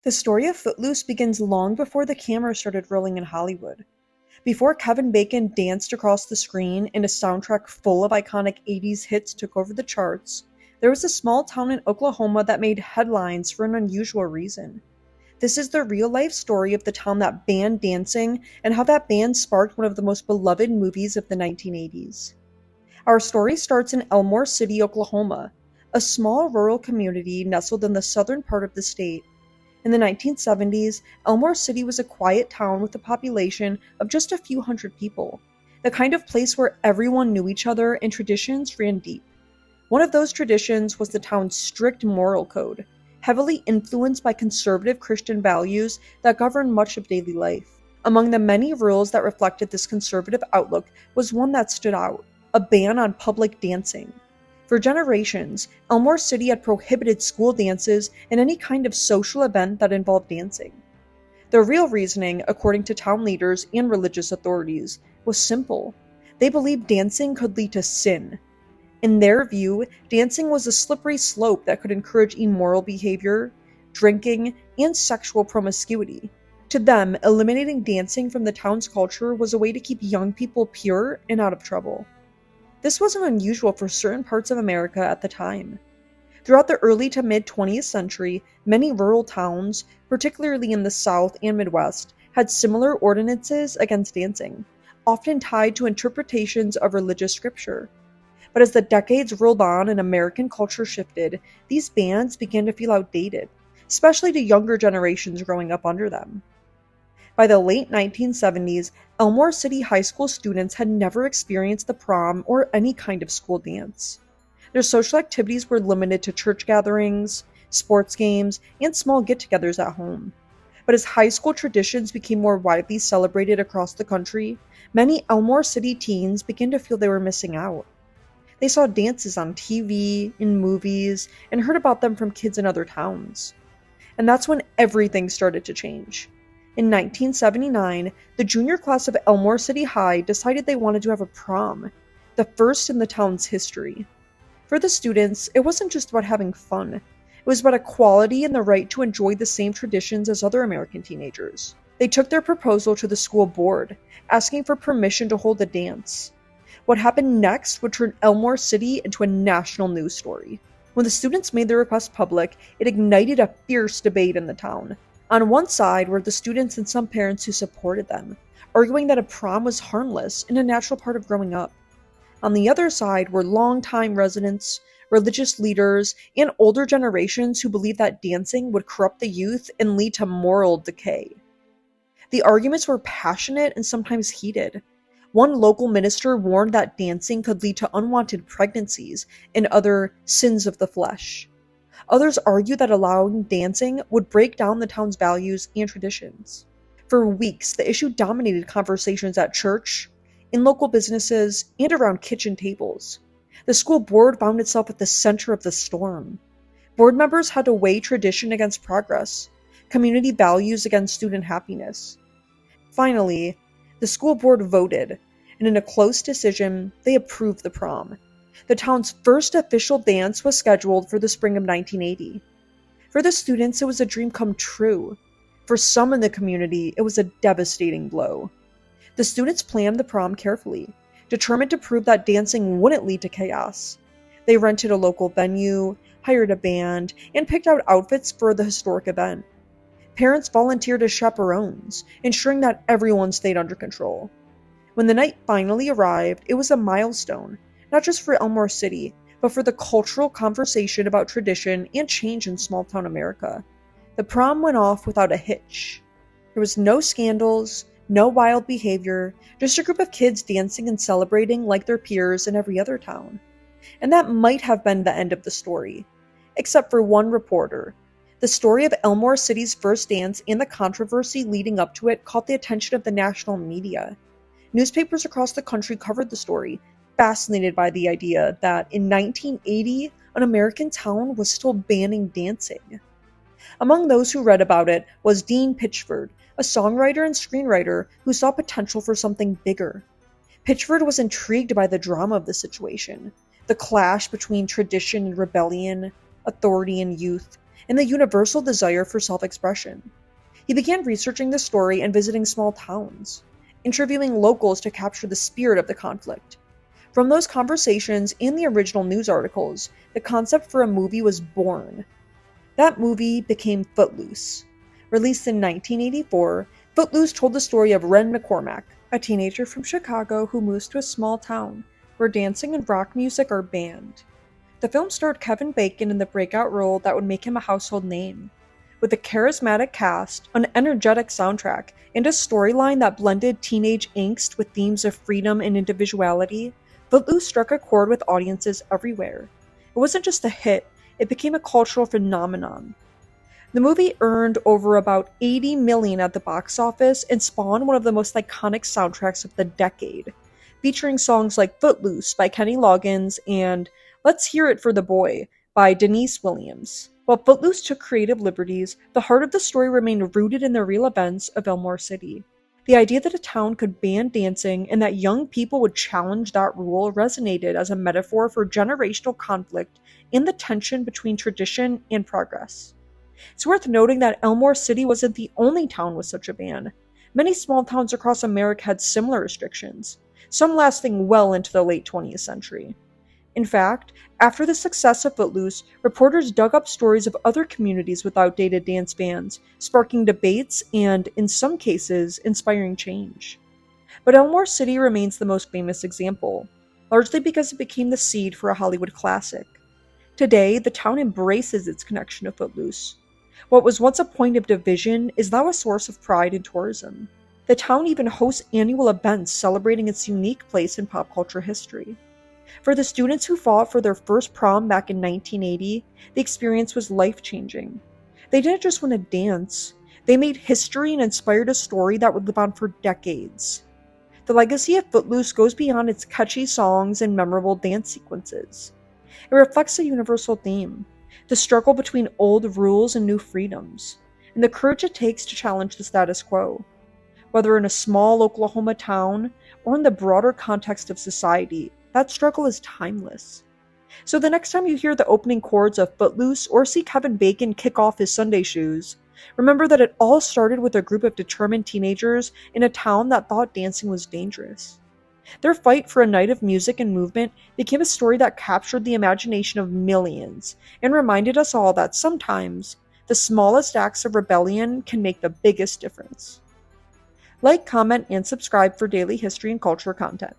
The story of Footloose begins long before the camera started rolling in Hollywood. Before Kevin Bacon danced across the screen and a soundtrack full of iconic 80s hits took over the charts, there was a small town in Oklahoma that made headlines for an unusual reason. This is the real life story of the town that banned dancing and how that ban sparked one of the most beloved movies of the 1980s. Our story starts in Elmore City, Oklahoma, a small rural community nestled in the southern part of the state. In the 1970s, Elmore City was a quiet town with a population of just a few hundred people, the kind of place where everyone knew each other and traditions ran deep. One of those traditions was the town's strict moral code, heavily influenced by conservative Christian values that governed much of daily life. Among the many rules that reflected this conservative outlook was one that stood out: a ban on public dancing. For generations, Elmore City had prohibited school dances and any kind of social event that involved dancing. The real reasoning, according to town leaders and religious authorities, was simple. They believed dancing could lead to sin. In their view, dancing was a slippery slope that could encourage immoral behavior, drinking, and sexual promiscuity. To them, eliminating dancing from the town's culture was a way to keep young people pure and out of trouble. This wasn't unusual for certain parts of America at the time. Throughout the early to mid-20th century, many rural towns, particularly in the South and Midwest, had similar ordinances against dancing, often tied to interpretations of religious scripture. But as the decades rolled on and American culture shifted, these bans began to feel outdated, especially to younger generations growing up under them. By the late 1970s, Elmore City high school students had never experienced the prom or any kind of school dance. Their social activities were limited to church gatherings, sports games, and small get-togethers at home. But as high school traditions became more widely celebrated across the country, many Elmore City teens began to feel they were missing out. They saw dances on TV, in movies, and heard about them from kids in other towns. And that's when everything started to change. In 1979, the junior class of Elmore City High decided they wanted to have a prom, the first in the town's history. For the students, it wasn't just about having fun. It was about equality and the right to enjoy the same traditions as other American teenagers. They took their proposal to the school board, asking for permission to hold the dance. What happened next would turn Elmore City into a national news story. When the students made their request public, it ignited a fierce debate in the town. On one side were the students and some parents who supported them, arguing that a prom was harmless and a natural part of growing up. On the other side were longtime residents, religious leaders, and older generations who believed that dancing would corrupt the youth and lead to moral decay. The arguments were passionate and sometimes heated. One local minister warned that dancing could lead to unwanted pregnancies and other sins of the flesh. Others argued that allowing dancing would break down the town's values and traditions. For weeks, the issue dominated conversations at church, in local businesses, and around kitchen tables. The school board found itself at the center of the storm. Board members had to weigh tradition against progress, community values against student happiness. Finally, the school board voted, and in a close decision, they approved the prom. The town's first official dance was scheduled for the spring of 1980. For the students, it was a dream come true. For some in the community, it was a devastating blow. The students planned the prom carefully, determined to prove that dancing wouldn't lead to chaos. They rented a local venue, hired a band, and picked out outfits for the historic event. Parents volunteered as chaperones, ensuring that everyone stayed under control. When the night finally arrived, it was a milestone, not just for Elmore City, but for the cultural conversation about tradition and change in small-town America. The prom went off without a hitch. There was no scandals, no wild behavior, just a group of kids dancing and celebrating like their peers in every other town. And that might have been the end of the story, except for one reporter. The story of Elmore City's first dance and the controversy leading up to it caught the attention of the national media. Newspapers across the country covered the story, fascinated by the idea that in 1980, an American town was still banning dancing. Among those who read about it was Dean Pitchford, a songwriter and screenwriter who saw potential for something bigger. Pitchford was intrigued by the drama of the situation, the clash between tradition and rebellion, authority and youth, and the universal desire for self-expression. He began researching the story and visiting small towns, interviewing locals to capture the spirit of the conflict. From those conversations and the original news articles, the concept for a movie was born. That movie became Footloose. Released in 1984, Footloose told the story of Ren McCormack, a teenager from Chicago who moves to a small town where dancing and rock music are banned. The film starred Kevin Bacon in the breakout role that would make him a household name. With a charismatic cast, an energetic soundtrack, and a storyline that blended teenage angst with themes of freedom and individuality, Footloose struck a chord with audiences everywhere. It wasn't just a hit, it became a cultural phenomenon. The movie earned over about $80 million at the box office and spawned one of the most iconic soundtracks of the decade, featuring songs like Footloose by Kenny Loggins and Let's Hear It for the Boy by Denise Williams. While Footloose took creative liberties, the heart of the story remained rooted in the real events of Elmore City. The idea that a town could ban dancing and that young people would challenge that rule resonated as a metaphor for generational conflict and the tension between tradition and progress. It's worth noting that Elmore City wasn't the only town with such a ban. Many small towns across America had similar restrictions, some lasting well into the late 20th century. In fact, after the success of Footloose, reporters dug up stories of other communities with outdated dance bans, sparking debates and, in some cases, inspiring change. But Elmore City remains the most famous example, largely because it became the seed for a Hollywood classic. Today, the town embraces its connection to Footloose. What was once a point of division is now a source of pride in tourism. The town even hosts annual events celebrating its unique place in pop culture history. For the students who fought for their first prom back in 1980, the experience was life-changing. They didn't just win a dance, they made history and inspired a story that would live on for decades. The legacy of Footloose goes beyond its catchy songs and memorable dance sequences. It reflects a universal theme, the struggle between old rules and new freedoms, and the courage it takes to challenge the status quo. Whether in a small Oklahoma town or in the broader context of society, that struggle is timeless. So the next time you hear the opening chords of Footloose or see Kevin Bacon kick off his Sunday shoes, remember that it all started with a group of determined teenagers in a town that thought dancing was dangerous. Their fight for a night of music and movement became a story that captured the imagination of millions and reminded us all that sometimes the smallest acts of rebellion can make the biggest difference. Like, comment, and subscribe for daily history and culture content.